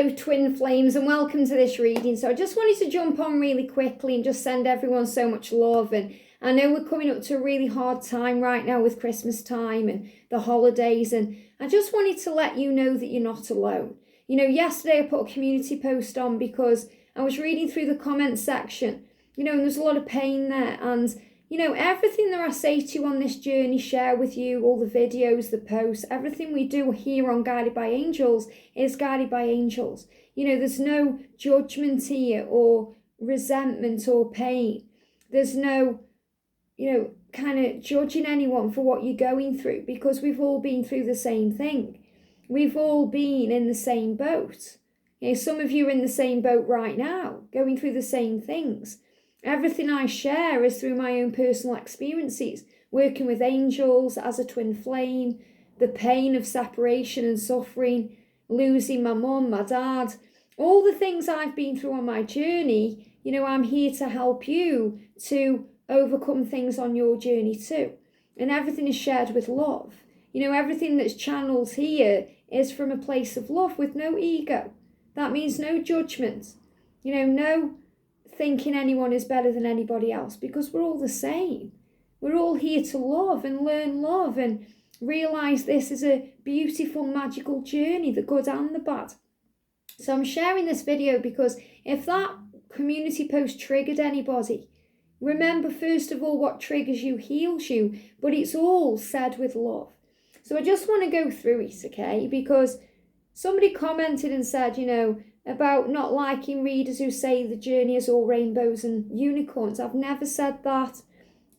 Hello twin flames and welcome to this reading. So I just wanted to jump on really quickly and just send everyone so much love. And I know we're coming up to a really hard time right now with Christmas time and the holidays, and I just wanted to let you know that you're not alone. You know, yesterday I put a community post on because I was reading through the comments section, and there's a lot of pain there, and everything that I say to you on this journey, share with you, all the videos, the posts, everything we do here on Guided by Angels is guided by angels. There's no judgment here or resentment or pain. There's no, kind of judging anyone for what you're going through, because we've all been through the same thing. We've all been in the same boat. Some of you are in the same boat right now, going through the same things. Everything I share is through my own personal experiences, working with angels as a twin flame, the pain of separation and suffering, losing my mum, my dad, all the things I've been through on my journey. I'm here to help you to overcome things on your journey too. And everything is shared with love. Everything that's channeled here is from a place of love with no ego. That means no judgment, no thinking anyone is better than anybody else, because we're all the same. We're all here to love and learn love and realize this is a beautiful, magical journey, the good and the bad. So I'm sharing this video because if that community post triggered anybody, remember, first of all, what triggers you heals you, but it's all said with love. So I just want to go through it, okay? Because somebody commented and said, about not liking readers who say the journey is all rainbows and unicorns. I've never said that.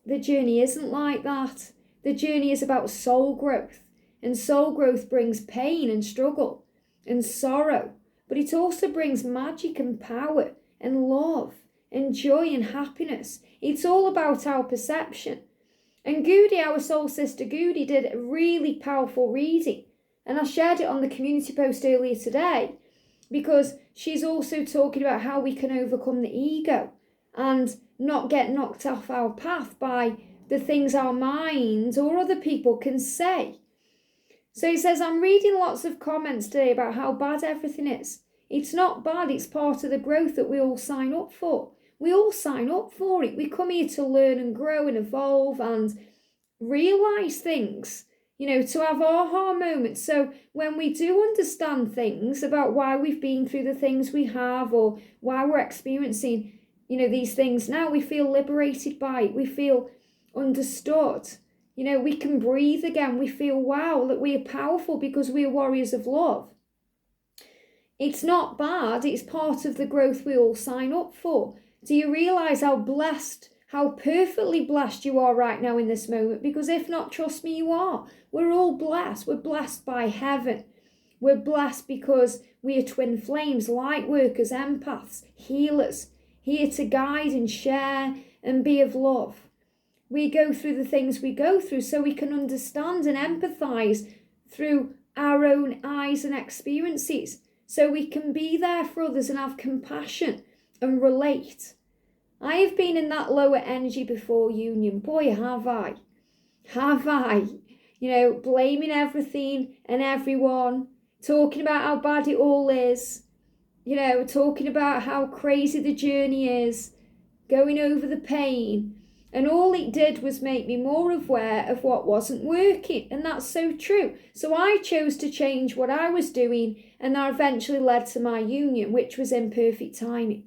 The journey isn't like that. The journey is about soul growth. And soul growth brings pain and struggle and sorrow. But it also brings magic and power and love and joy and happiness. It's all about our perception. And Goody, our soul sister Goody, did a really powerful reading. And I shared it on the community post earlier today, because she's also talking about how we can overcome the ego and not get knocked off our path by the things our minds or other people can say. So he says, I'm reading lots of comments today about how bad everything is. It's not bad, it's part of the growth that we all sign up for. We all sign up for it. We come here to learn and grow and evolve and realise things. To have aha moments. So when we do understand things about why we've been through the things we have, or why we're experiencing, these things now, we feel liberated by it. We feel understood. We can breathe again. We feel, wow, that we are powerful because we are warriors of love. It's not bad. It's part of the growth we all sign up for. Do you realise how blessed, how perfectly blessed you are right now in this moment? Because if not, trust me, you are. We're all blessed. We're blessed by heaven. We're blessed because we are twin flames, light workers, empaths, healers, here to guide and share and be of love. We go through the things we go through so we can understand and empathise through our own eyes and experiences, so we can be there for others and have compassion and relate. I have been in that lower energy before union. Boy, have I. Have I. Blaming everything and everyone, talking about how bad it all is, talking about how crazy the journey is, going over the pain. And all it did was make me more aware of what wasn't working. And that's so true. So I chose to change what I was doing, and that eventually led to my union, which was in perfect timing.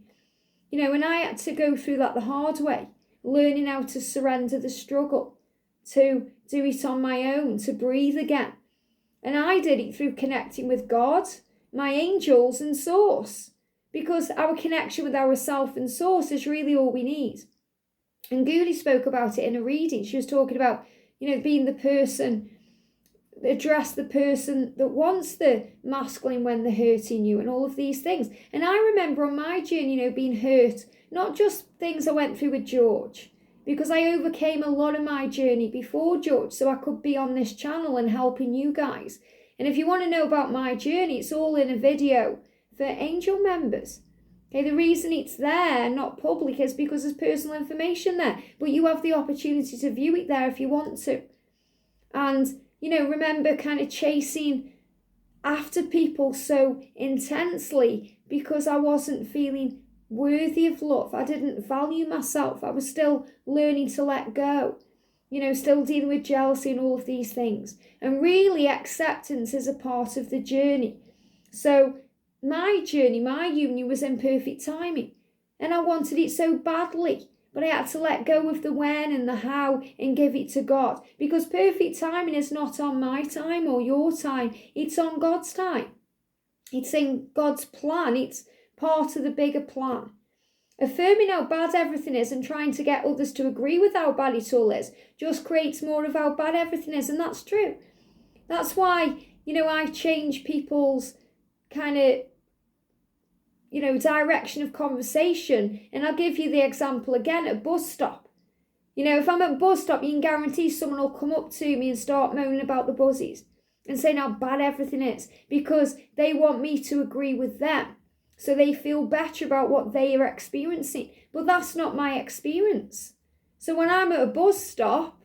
And I had to go through that the hard way, learning how to surrender the struggle, to do it on my own, to breathe again. And I did it through connecting with God, my angels and source, because our connection with ourself and source is really all we need. And Goody spoke about it in a reading. She was talking about, being the person, address the person that wants the masculine when they're hurting you and all of these things. And I remember on my journey, being hurt, not just things I went through with George, because I overcame a lot of my journey before George, so I could be on this channel and helping you guys. And if you want to know about my journey, it's all in a video for angel members. Okay, the reason it's there, not public, is because there's personal information there, but you have the opportunity to view it there if you want to. And remember kind of chasing after people so intensely because I wasn't feeling worthy of love. I didn't value myself. I was still learning to let go, still dealing with jealousy and all of these things. And really, acceptance is a part of the journey. So my journey, my union was in perfect timing, and I wanted it so badly. But I had to let go of the when and the how and give it to God, because perfect timing is not on my time or your time. It's on God's time. It's in God's plan. It's part of the bigger plan. Affirming how bad everything is and trying to get others to agree with how bad it all is just creates more of how bad everything is. And that's true. That's why, I change people's kind of direction of conversation. And I'll give you the example again at a bus stop. If I'm at a bus stop, you can guarantee someone will come up to me and start moaning about the buses and saying how bad everything is, because they want me to agree with them. So they feel better about what they are experiencing. But that's not my experience. So when I'm at a bus stop,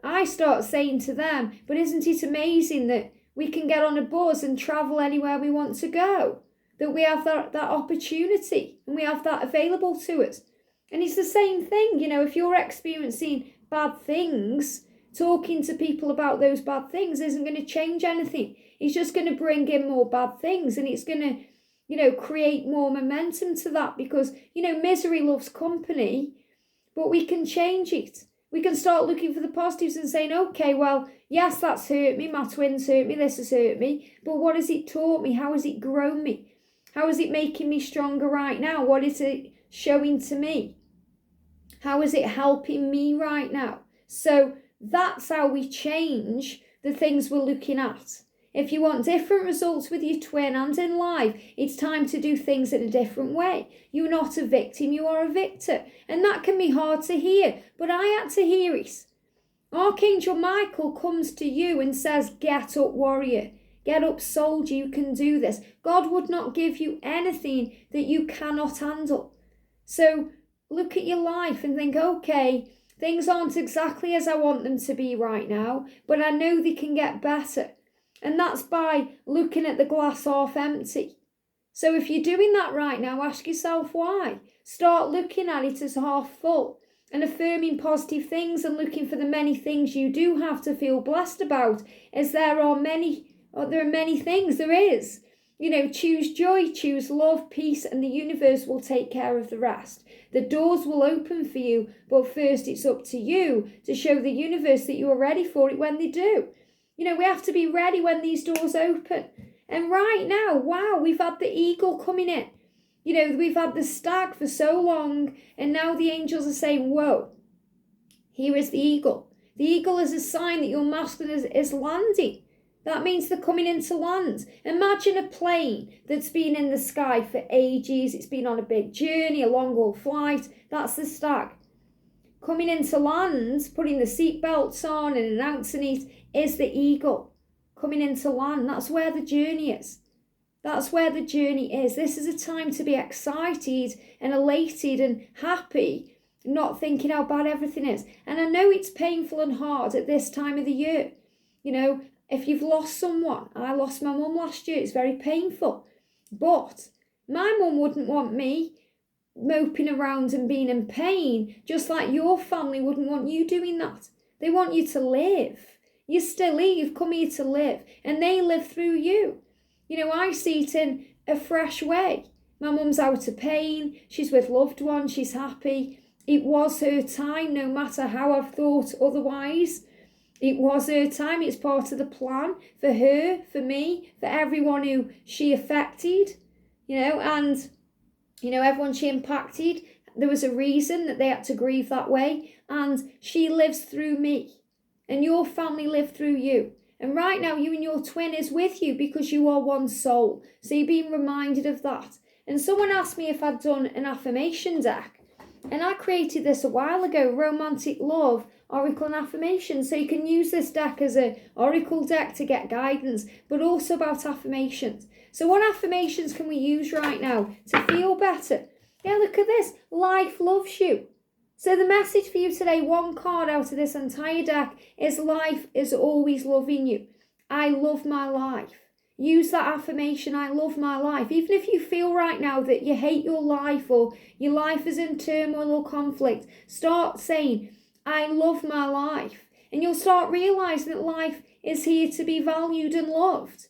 I start saying to them, but isn't it amazing that we can get on a bus and travel anywhere we want to go? That we have that opportunity and we have that available to us. And it's the same thing, if you're experiencing bad things, talking to people about those bad things isn't going to change anything. It's just going to bring in more bad things, and it's going to, create more momentum to that, because, misery loves company, but we can change it. We can start looking for the positives and saying, okay, well, yes, that's hurt me. My twins hurt me. This has hurt me. But what has it taught me? How has it grown me? How is it making me stronger right now? What is it showing to me? How is it helping me right now? So that's how we change the things we're looking at. If you want different results with your twin and in life, it's time to do things in a different way. You're not a victim, you are a victor. And that can be hard to hear, but I had to hear it. Archangel Michael comes to you and says, get up, warrior. Get up, soldier, you can do this. God would not give you anything that you cannot handle. So look at your life and think, okay, things aren't exactly as I want them to be right now, but I know they can get better. And that's by looking at the glass half empty. So if you're doing that right now, ask yourself why. Start looking at it as half full and affirming positive things and looking for the many things you do have to feel blessed about, as there are many things, there is. Choose joy, choose love, peace, and the universe will take care of the rest. The doors will open for you, but first it's up to you to show the universe that you are ready for it when they do. We have to be ready when these doors open. And right now, wow, we've had the eagle coming in. We've had the stag for so long, and now the angels are saying, whoa, here is the eagle. The eagle is a sign that your masculine is landing. That means they're coming into land. Imagine a plane that's been in the sky for ages. It's been on a big journey, a long haul flight. That's the stag. Coming into land, putting the seatbelts on and announcing it, is the eagle. Coming into land, that's where the journey is. That's where the journey is. This is a time to be excited and elated and happy, not thinking how bad everything is. And I know it's painful and hard at this time of the year. If you've lost someone, I lost my mum last year, it's very painful. But my mum wouldn't want me moping around and being in pain, just like your family wouldn't want you doing that. They want you to live. You're still here, you've come here to live, and they live through you. I see it in a fresh way. My mum's out of pain, she's with loved ones, she's happy. It was her time, no matter how I've thought otherwise. It was her time. It's part of the plan for her, for me, for everyone who she affected, and, everyone she impacted. There was a reason that they had to grieve that way, and she lives through me, and your family live through you. And right now, you and your twin is with you because you are one soul. So you're being reminded of that. And someone asked me if I'd done an affirmation deck, and I created this a while ago, Romantic Love, Oracle and Affirmations. So you can use this deck as an oracle deck to get guidance, but also about affirmations. So what affirmations can we use right now to feel better? Yeah, look at this. Life loves you. So the message for you today, one card out of this entire deck, is life is always loving you. I love my life. Use that affirmation, I love my life. Even if you feel right now that you hate your life or your life is in turmoil or conflict, start saying, I love my life. And you'll start realizing that life is here to be valued and loved.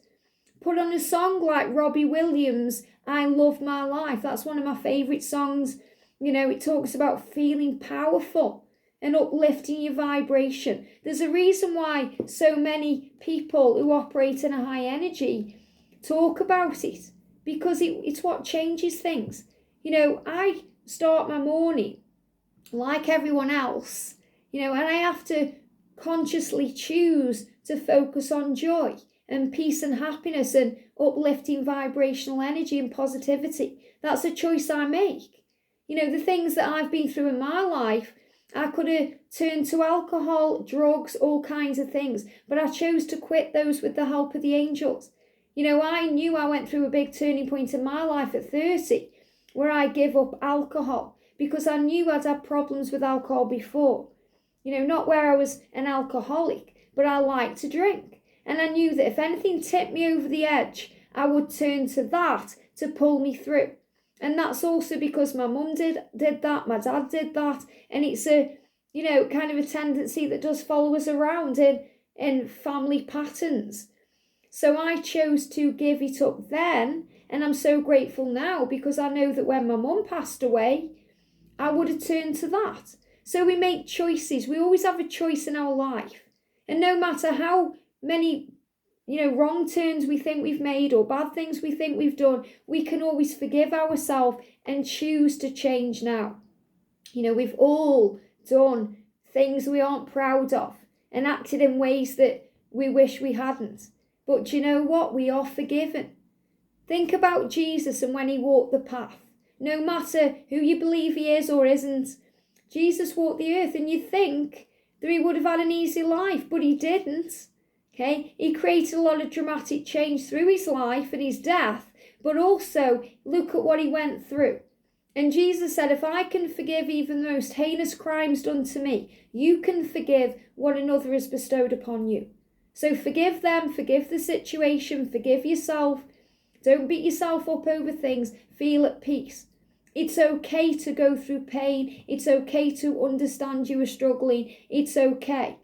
Put on a song like Robbie Williams, I love my life. That's one of my favorite songs. It talks about feeling powerful and uplifting your vibration. There's a reason why so many people who operate in a high energy talk about it, because it's what changes things. I start my morning like everyone else, and I have to consciously choose to focus on joy and peace and happiness and uplifting vibrational energy and positivity. That's a choice I make. The things that I've been through in my life, I could have turned to alcohol, drugs, all kinds of things, but I chose to quit those with the help of the angels. I knew I went through a big turning point in my life at 30 where I gave up alcohol because I knew I'd had problems with alcohol before. Not where I was an alcoholic, but I liked to drink. And I knew that if anything tipped me over the edge, I would turn to that to pull me through. And that's also because my mum did that, my dad did that, and it's a, kind of a tendency that does follow us around in family patterns. So I chose to give it up then, and I'm so grateful now because I know that when my mum passed away, I would have turned to that. So we make choices. We always have a choice in our life. And no matter how many wrong turns we think we've made or bad things we think we've done, we can always forgive ourselves and choose to change now. We've all done things we aren't proud of and acted in ways that we wish we hadn't. But you know what? We are forgiven. Think about Jesus and when he walked the path. No matter who you believe he is or isn't, Jesus walked the earth, and you think that he would have had an easy life, but he didn't. Okay, he created a lot of dramatic change through his life and his death, but also look at what he went through. And Jesus said, if I can forgive even the most heinous crimes done to me, you can forgive what another has bestowed upon you. So forgive them, forgive the situation, forgive yourself. Don't beat yourself up over things. Feel at peace. It's okay to go through pain. It's okay to understand you are struggling. It's okay.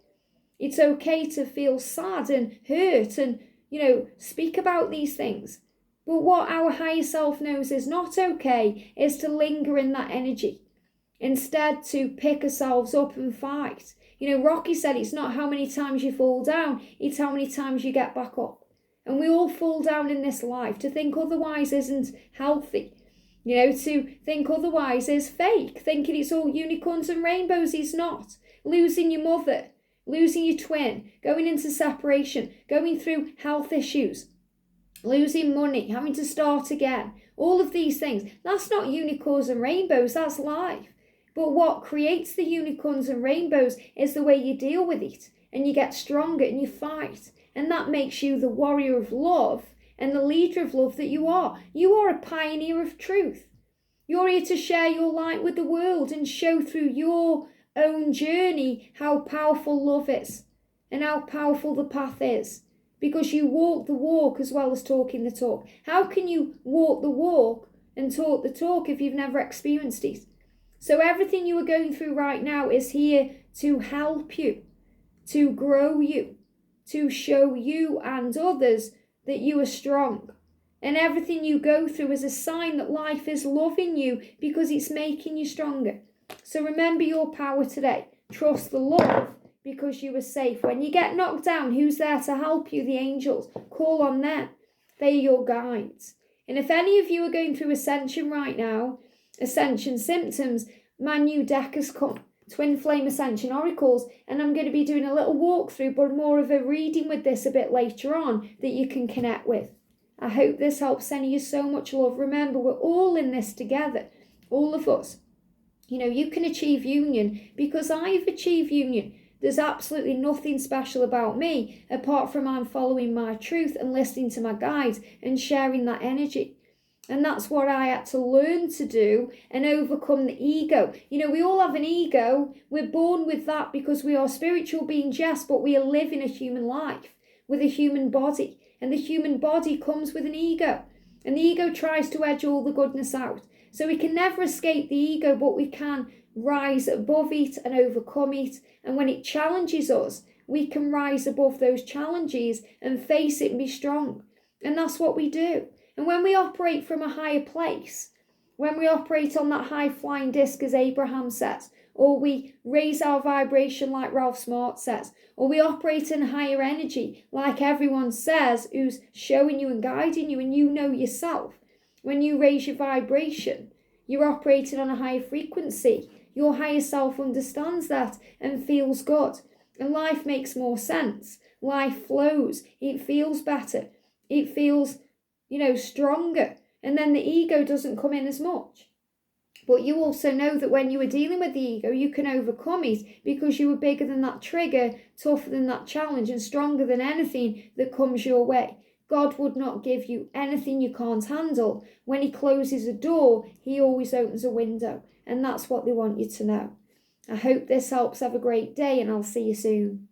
It's okay to feel sad and hurt and, speak about these things. But what our higher self knows is not okay is to linger in that energy. Instead, to pick ourselves up and fight. Rocky said it's not how many times you fall down, it's how many times you get back up. And we all fall down in this life. To think otherwise isn't healthy. To think otherwise is fake. Thinking it's all unicorns and rainbows is not. Losing your mother, losing your twin, going into separation, going through health issues, losing money, having to start again. All of these things. That's not unicorns and rainbows, that's life. But what creates the unicorns and rainbows is the way you deal with it. And you get stronger and you fight. And that makes you the warrior of love and the leader of love that you are. You are a pioneer of truth. You're here to share your light with the world and show through your own journey how powerful love is and how powerful the path is. Because you walk the walk as well as talking the talk. How can you walk the walk and talk the talk if you've never experienced it? So everything you are going through right now is here to help you, to grow you, to show you and others that you are strong. And everything you go through is a sign that life is loving you because it's making you stronger. So remember your power today. Trust the love because you are safe. When you get knocked down, who's there to help you? The angels. Call on them. They are your guides. And if any of you are going through ascension right now, ascension symptoms, my new deck has come. Twin Flame Ascension Oracles, and I'm going to be doing a little walkthrough, but more of a reading with this a bit later on that you can connect with. I hope this helps. Sending you so much love. Remember, we're all in this together, all of us. You can achieve union because I've achieved union. There's absolutely nothing special about me apart from I'm following my truth and listening to my guides and sharing that energy. And that's what I had to learn to do and overcome the ego. We all have an ego. We're born with that because we are spiritual beings, yes, but we are living a human life with a human body. And the human body comes with an ego. And the ego tries to edge all the goodness out. So we can never escape the ego, but we can rise above it and overcome it. And when it challenges us, we can rise above those challenges and face it and be strong. And that's what we do. And when we operate from a higher place, when we operate on that high flying disc, as Abraham says, or we raise our vibration like Ralph Smart says, or we operate in higher energy like everyone says who's showing you and guiding you, and you know yourself, when you raise your vibration, you're operating on a higher frequency. Your higher self understands that and feels good. And life makes more sense. Life flows. It feels better. It feels, stronger. And then the ego doesn't come in as much. But you also know that when you are dealing with the ego, you can overcome it because you are bigger than that trigger, tougher than that challenge, and stronger than anything that comes your way. God would not give you anything you can't handle. When he closes a door, he always opens a window. And that's what they want you to know. I hope this helps. Have a great day, and I'll see you soon.